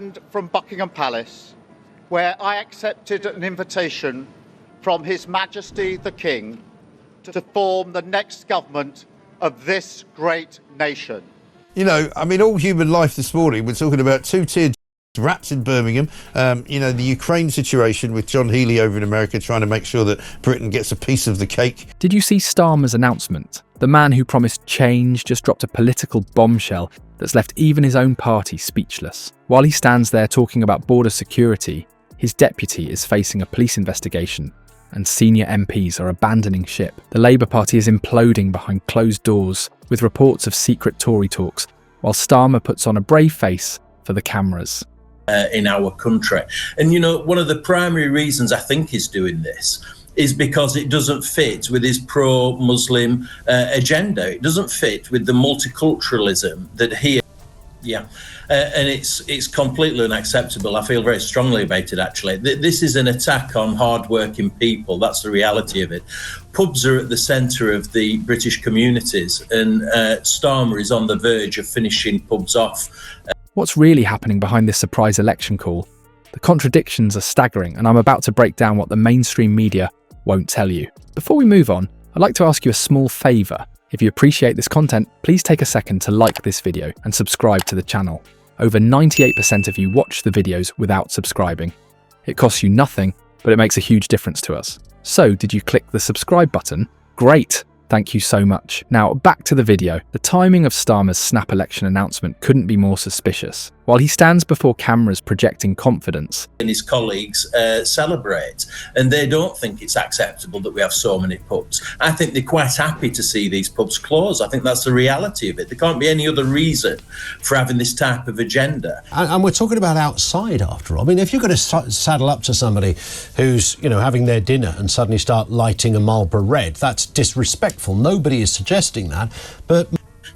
land from Buckingham Palace, where I accepted an invitation from His Majesty the King to form the next government of this great nation. You know, I mean, all human life this morning, we're talking about two-tiered rats in Birmingham, you know, the Ukraine situation with John Healey over in America trying to make sure that Britain gets a piece of the cake. Did you see Starmer's announcement? The man who promised change just dropped a political bombshell that's left even his own party speechless. While he stands there talking about border security, his deputy is facing a police investigation and senior MPs are abandoning ship. The Labour Party is imploding behind closed doors with reports of secret Tory talks, while Starmer puts on a brave face for the cameras. In our country. And you know, one of the primary reasons I think he's doing this is because it doesn't fit with his pro-Muslim agenda. It doesn't fit with the multiculturalism that he... and it's completely unacceptable. I feel very strongly about it, actually. This is an attack on hard-working people. That's the reality of it. Pubs are at the centre of the British communities, and Starmer is on the verge of finishing pubs off. What's really happening behind this surprise election call? The contradictions are staggering, and I'm about to break down what the mainstream media won't tell you. Before we move on, I'd like to ask you a small favour. If you appreciate this content, please take a second to like this video and subscribe to the channel. Over 98% of you watch the videos without subscribing. It costs you nothing, but it makes a huge difference to us. So, did you click the subscribe button? Great! Thank you so much. Now, back to the video. The timing of Starmer's snap election announcement couldn't be more suspicious. While he stands before cameras projecting confidence, and his colleagues celebrate, and they don't think it's acceptable that we have so many pubs. I think they're quite happy to see these pubs close. I think that's the reality of it. There can't be any other reason for having this type of agenda. And we're talking about outside, after all. I mean, if you're going to saddle up to somebody who's, you know, having their dinner and suddenly start lighting a Marlboro Red, that's disrespectful. Nobody is suggesting that, but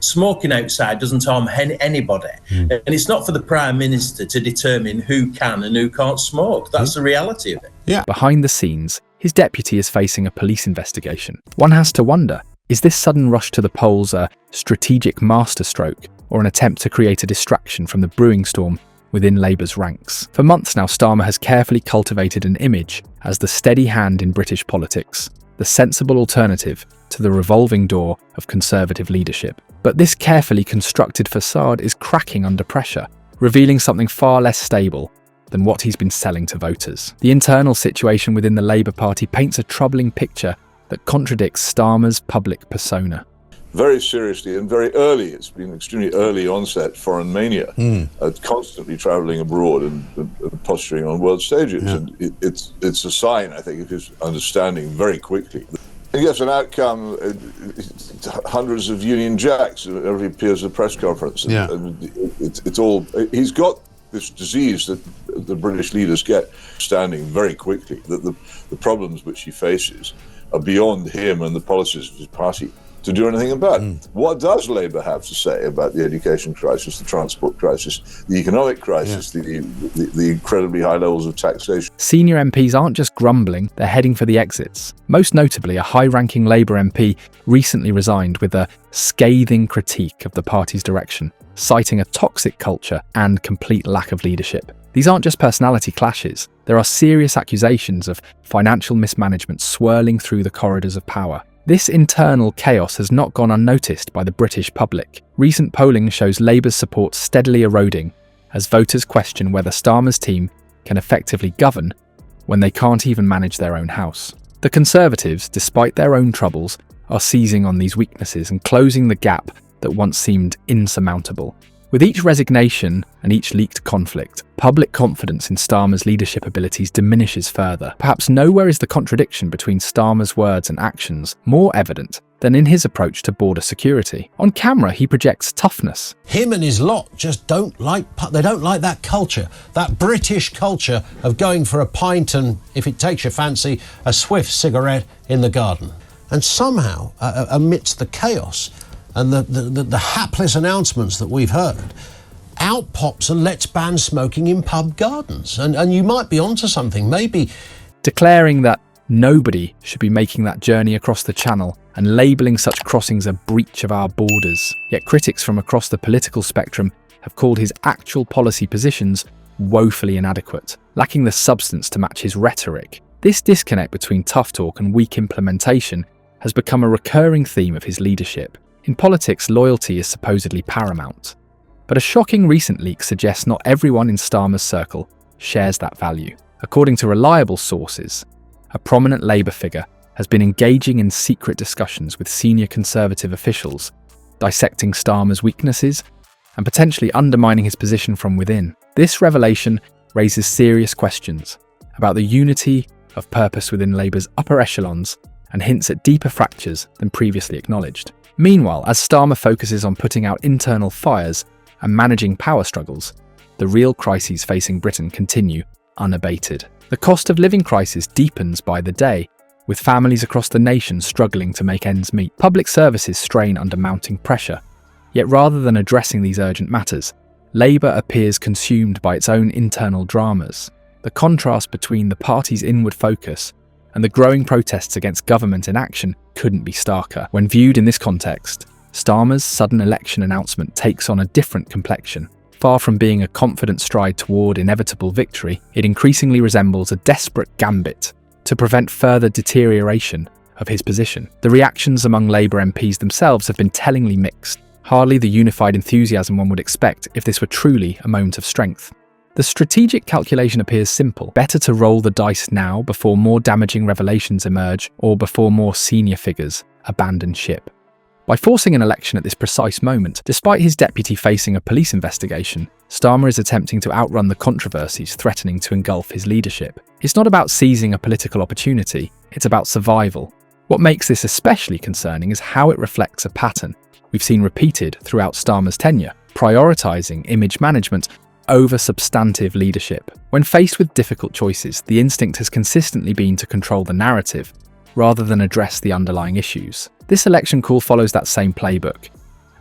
smoking outside doesn't harm anybody. And it's not for the Prime Minister to determine who can and who can't smoke. That's the reality of it. Yeah. Behind the scenes, his deputy is facing a police investigation. One has to wonder, is this sudden rush to the polls a strategic masterstroke or an attempt to create a distraction from the brewing storm within Labour's ranks? For months now, Starmer has carefully cultivated an image as the steady hand in British politics, the sensible alternative to the revolving door of Conservative leadership. But this carefully constructed facade is cracking under pressure, revealing something far less stable than what he's been selling to voters. The internal situation within the Labour Party paints a troubling picture that contradicts Starmer's public persona. Very seriously and very early, it's been extremely early onset foreign mania, constantly travelling abroad and posturing on world stages. Yeah. And it's a sign, I think, of his understanding very quickly. He gets an outcome, hundreds of Union Jacks every appears at a press conference. And it's all, he's got this disease that the British leaders get, standing very quickly, that the problems which he faces are beyond him and the policies of his party to do anything about. What does Labour have to say about the education crisis, the transport crisis, the economic crisis, the incredibly high levels of taxation? Senior MPs aren't just grumbling, they're heading for the exits. Most notably, a high-ranking Labour MP recently resigned with a scathing critique of the party's direction, citing a toxic culture and complete lack of leadership. These aren't just personality clashes, there are serious accusations of financial mismanagement swirling through the corridors of power. This internal chaos has not gone unnoticed by the British public. Recent polling shows Labour's support steadily eroding as voters question whether Starmer's team can effectively govern when they can't even manage their own house. The Conservatives, despite their own troubles, are seizing on these weaknesses and closing the gap that once seemed insurmountable. With each resignation and each leaked conflict, public confidence in Starmer's leadership abilities diminishes further. Perhaps nowhere is the contradiction between Starmer's words and actions more evident than in his approach to border security. On camera, he projects toughness. him and his lot just don't like that culture, that British culture of going for a pint and, if it takes your fancy, a swift cigarette in the garden. And somehow, amidst the chaos and the hapless announcements that we've heard, out pops a let's ban smoking in pub gardens. And you might be onto something, maybe. Declaring that nobody should be making that journey across the Channel and labelling such crossings a breach of our borders. Yet critics from across the political spectrum have called his actual policy positions woefully inadequate, lacking the substance to match his rhetoric. This disconnect between tough talk and weak implementation has become a recurring theme of his leadership. In politics, loyalty is supposedly paramount. But a shocking recent leak suggests not everyone in Starmer's circle shares that value. According to reliable sources, a prominent Labour figure has been engaging in secret discussions with senior Conservative officials, dissecting Starmer's weaknesses and potentially undermining his position from within. This revelation raises serious questions about the unity of purpose within Labour's upper echelons and hints at deeper fractures than previously acknowledged. Meanwhile, as Starmer focuses on putting out internal fires and managing power struggles, the real crises facing Britain continue unabated. The cost of living crisis deepens by the day, with families across the nation struggling to make ends meet. Public services strain under mounting pressure. Yet rather than addressing these urgent matters, Labour appears consumed by its own internal dramas. The contrast between the party's inward focus and the growing protests against government inaction couldn't be starker. When viewed in this context, Starmer's sudden election announcement takes on a different complexion. Far from being a confident stride toward inevitable victory, it increasingly resembles a desperate gambit to prevent further deterioration of his position. The reactions among Labour MPs themselves have been tellingly mixed, hardly the unified enthusiasm one would expect if this were truly a moment of strength. The strategic calculation appears simple: better to roll the dice now before more damaging revelations emerge or before more senior figures abandon ship. By forcing an election at this precise moment, despite his deputy facing a police investigation, Starmer is attempting to outrun the controversies threatening to engulf his leadership. It's not about seizing a political opportunity, it's about survival. What makes this especially concerning is how it reflects a pattern we've seen repeated throughout Starmer's tenure, prioritising image management over substantive leadership. When faced with difficult choices, the instinct has consistently been to control the narrative, rather than address the underlying issues. This election call follows that same playbook,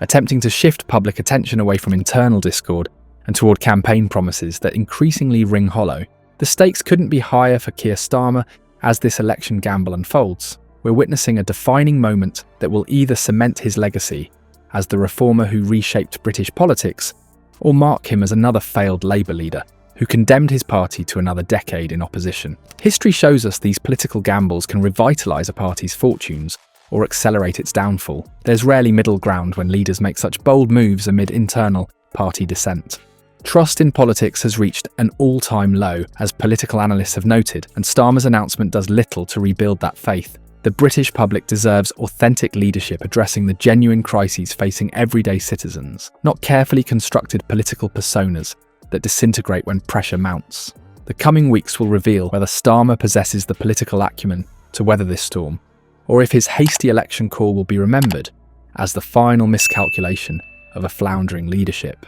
attempting to shift public attention away from internal discord and toward campaign promises that increasingly ring hollow. The stakes couldn't be higher for Keir Starmer as this election gamble unfolds. We're witnessing a defining moment that will either cement his legacy as the reformer who reshaped British politics, or mark him as another failed Labour leader who condemned his party to another decade in opposition. History shows us these political gambles can revitalise a party's fortunes or accelerate its downfall. There's rarely middle ground when leaders make such bold moves amid internal party dissent. Trust in politics has reached an all-time low, as political analysts have noted, and Starmer's announcement does little to rebuild that faith. The British public deserves authentic leadership addressing the genuine crises facing everyday citizens, not carefully constructed political personas that disintegrate when pressure mounts. The coming weeks will reveal whether Starmer possesses the political acumen to weather this storm, or if his hasty election call will be remembered as the final miscalculation of a floundering leadership.